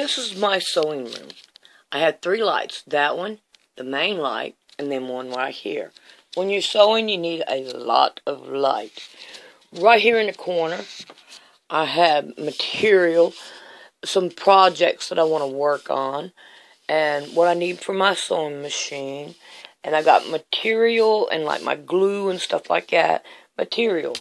this is my sewing room. I had 3 lights. That one, the main light, and then one right here. When you're sewing, you need a lot of light. Right here in the corner, I have material, some projects that I want to work on, and what I need for my sewing machine. And I got material and like my glue and stuff like that. Material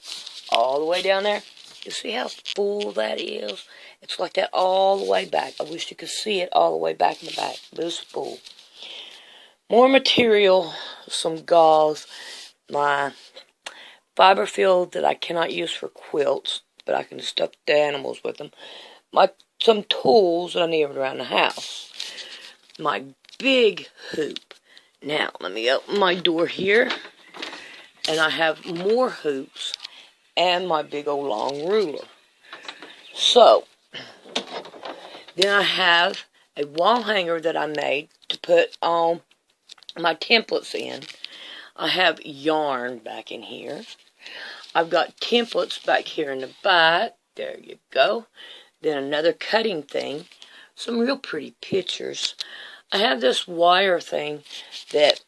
all the way down there. You see how full that is? It's like that all the way back. I wish you could see it all the way back in the back. But it's full. More material, some gauze, my fiber field that I cannot use for quilts, but I can stuff the animals with them. Some tools that I need around the house. My big hoop. Now, let me open my door here. And I have more hoops and my big old long ruler. So, then I have a wall hanger that I made to put on my templates in. I have yarn back in here. I've got templates back here in the back. There you go. Then another cutting thing. Some real pretty pictures. I have this wire thing that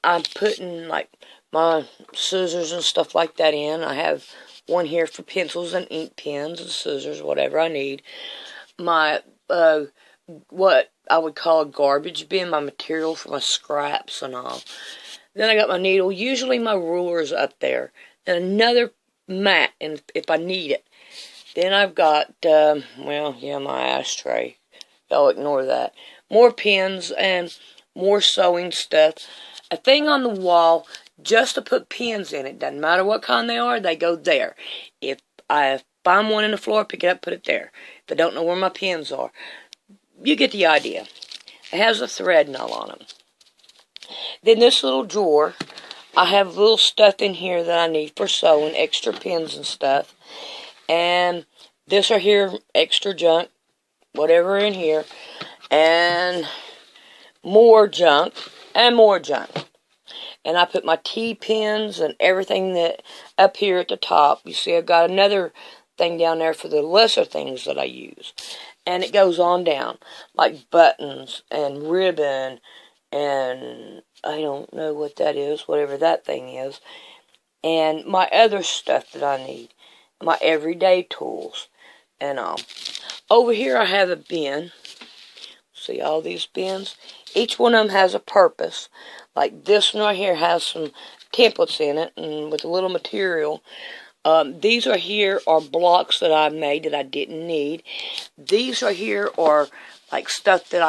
I'm putting like my scissors and stuff like that in. I have one here for pencils and ink pens and scissors, whatever I need. My, what I would call a garbage bin, my material for my scraps and all. Then I got my needle. Usually my ruler's up there. And another mat, and if I need it. Then I've got, my ashtray. Y'all ignore that. More pins and more sewing stuff. A thing on the wall just to put pins in it. Doesn't matter what kind they are, they go there. If I find one in the floor, pick it up, put it there. If I don't know where my pins are. You get the idea. It has a thread null on them. Then this little drawer, I have little stuff in here that I need for sewing, extra pins and stuff. And this are here, extra junk, whatever in here. And more junk, and more junk. And I put my T-pins and everything that up here at the top. You see I've got another thing down there for the lesser things that I use. And it goes on down, like buttons and ribbon and I don't know what that is, whatever that thing is. And my other stuff that I need, my everyday tools and all. Over here I have a bin. See all these bins? Each one of them has a purpose. Like this one right here has some templates in it and with a little material. These are here are blocks that I made that I didn't need. These are here are like stuff that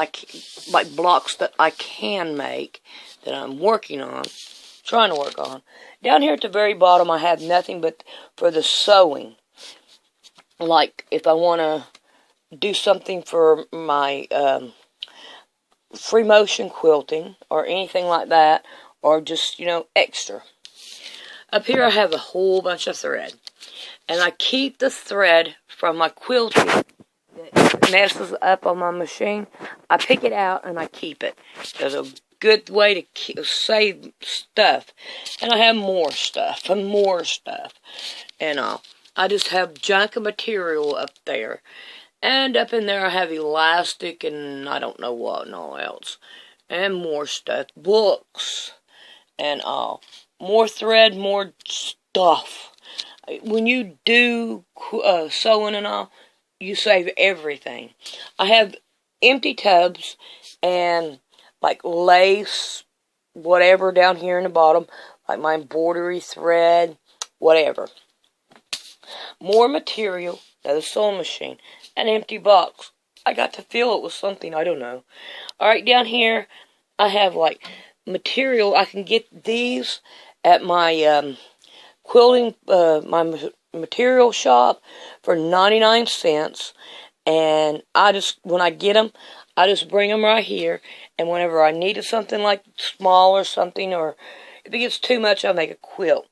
like blocks that I can make that I'm working on, trying to work on. Down here at the very bottom I have nothing but for the sewing. Like if I want to do something for my free motion quilting or anything like that, or just, extra. Up here I have a whole bunch of thread. And I keep the thread from my quilting that messes up on my machine. I pick it out and I keep it. There's a good way to save stuff. And I have more stuff and more stuff. And I just have junk of material up there. And up in there I have elastic and I don't know what and all else. And more stuff. Books. And all. More thread, more stuff. When you do sewing and all, you save everything. I have empty tubs and like lace, whatever down here in the bottom. Like my embroidery thread, whatever. More material. Another sewing machine. An empty box. I got to fill it with something, I don't know. Alright, down here, I have like material. I can get these at my quilting, my material shop for 99 cents. And when I get them, I just bring them right here. And whenever I needed something like small or something, or if it gets too much, I'll make a quilt.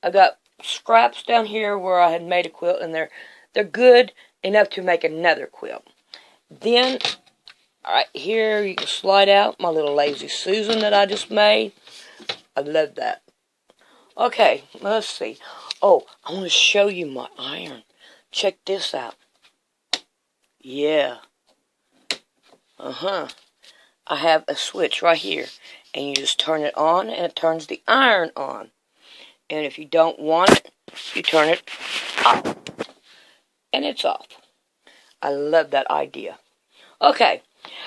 I got scraps down here where I had made a quilt, and they're good enough to make another quilt. Then, right here, you can slide out my little Lazy Susan that I just made. I love that. Okay, let's see. Oh, I want to show you my iron. Check this out. Yeah. I have a switch right here, and you just turn it on, and it turns the iron on. And if you don't want it, you turn it off, and it's off. I love that idea. Okay,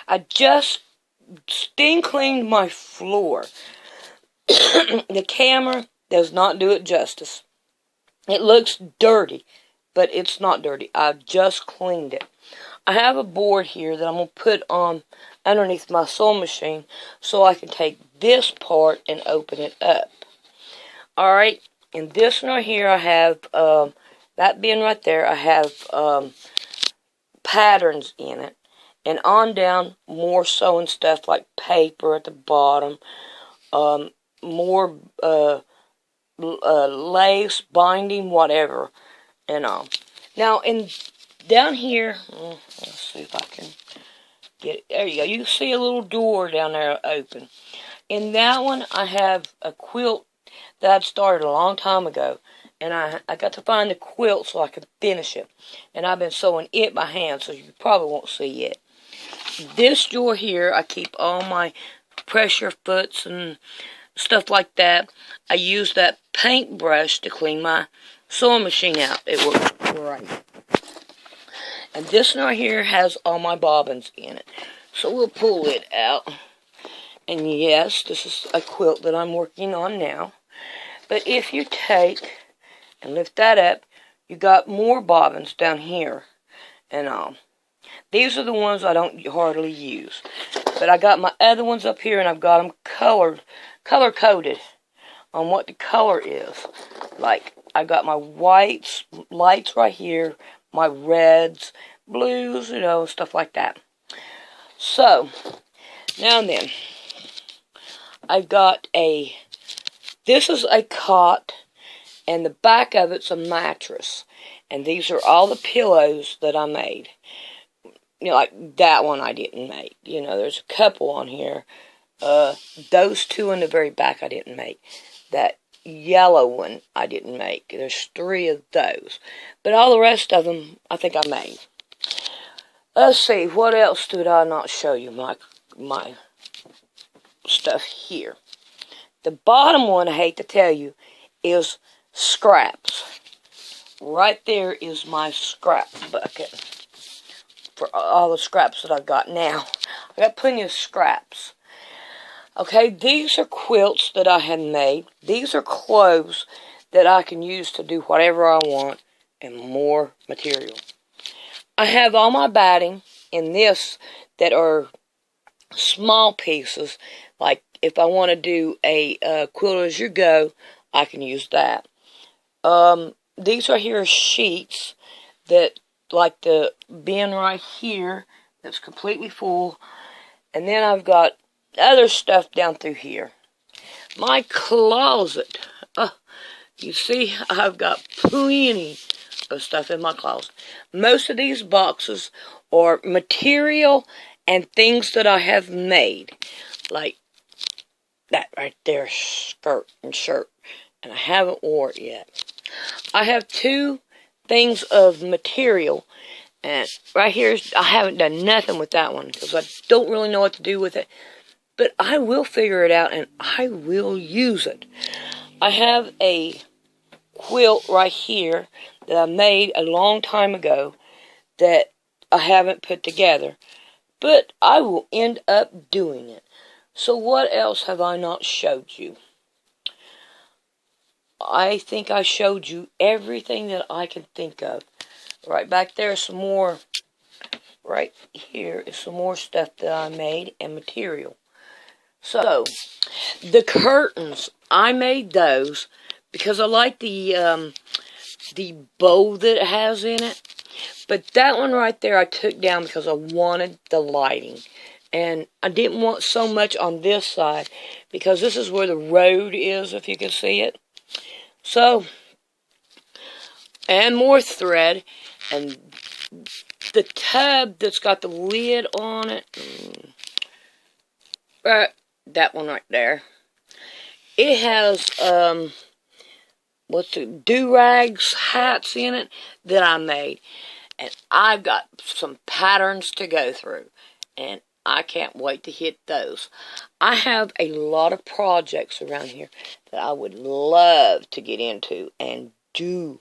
I just steam cleaned my floor. The camera does not do it justice. It looks dirty, but it's not dirty. I've just cleaned it. I have a board here that I'm going to put on underneath my sewing machine so I can take this part and open it up. Alright, and this one right here I have, that bin right there, I have patterns in it. And on down, more sewing stuff like paper at the bottom, more lace, binding, whatever, and all. Now, down here, let's see if I can get it. There you go. You see a little door down there open. In that one, I have a quilt that I'd started a long time ago. And I got to find the quilt so I could finish it. And I've been sewing it by hand, so you probably won't see it. This drawer here, I keep all my pressure foots and stuff like that. I use that paintbrush to clean my sewing machine out. It works great. And this one right here has all my bobbins in it. So we'll pull it out. And yes, this is a quilt that I'm working on now. But if you take and lift that up, you got more bobbins down here and all. These are the ones I don't hardly use. But I got my other ones up here, and I've got them color-coded on what the color is. Like, I got my whites, lights right here, my reds, blues, you know, stuff like that. So, now and then, I've got this is a cot, and the back of it's a mattress. And these are all the pillows that I made. You know, like that one I didn't make. You know, there's a couple on here. Those two in the very back I didn't make. That yellow one I didn't make. There's 3 of those. But all the rest of them I think I made. Let's see, what else did I not show you? My stuff here. The bottom one, I hate to tell you, is scraps. Right there is my scrap bucket for all the scraps that I've got now. I got plenty of scraps. Okay, these are quilts that I had made. These are clothes that I can use to do whatever I want and more material. I have all my batting in this that are small pieces. Like if I want to do a quilt as you go, I can use that. These right here are sheets that, like the bin right here, that's completely full. And then I've got other stuff down through here. My closet. You see, I've got plenty of stuff in my closet. Most of these boxes are material and things that I have made. Like that right there, skirt and shirt. And I haven't worn it yet. I have 2 things of material. And right here, I haven't done nothing with that one because I don't really know what to do with it. But I will figure it out and I will use it. I have a quilt right here that I made a long time ago that I haven't put together. But I will end up doing it. So what else have I not showed you? I think I showed you everything that I can think of. Right back there is some more. Right here is some more stuff that I made and material. So, the curtains, I made those because I like the bow that it has in it. But that one right there I took down because I wanted the lighting. And I didn't want so much on this side because this is where the road is, if you can see it. So, and more thread, and the tub that's got the lid on it, that one right there, it has, do-rags, hats in it that I made, and I've got some patterns to go through, and I can't wait to hit those. I have a lot of projects around here that I would love to get into and do.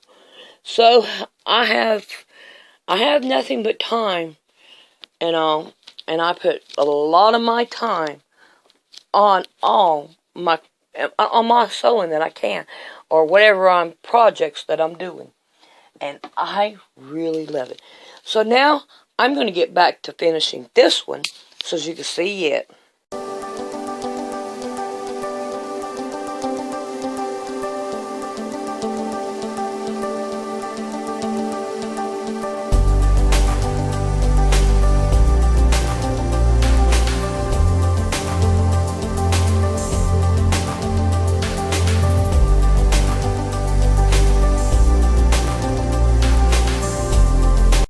So I have nothing but time and all, and I put a lot of my time on my sewing that I can, or whatever projects that I'm doing, and I really love it. So now I'm going to get back to finishing this one so as you can see it.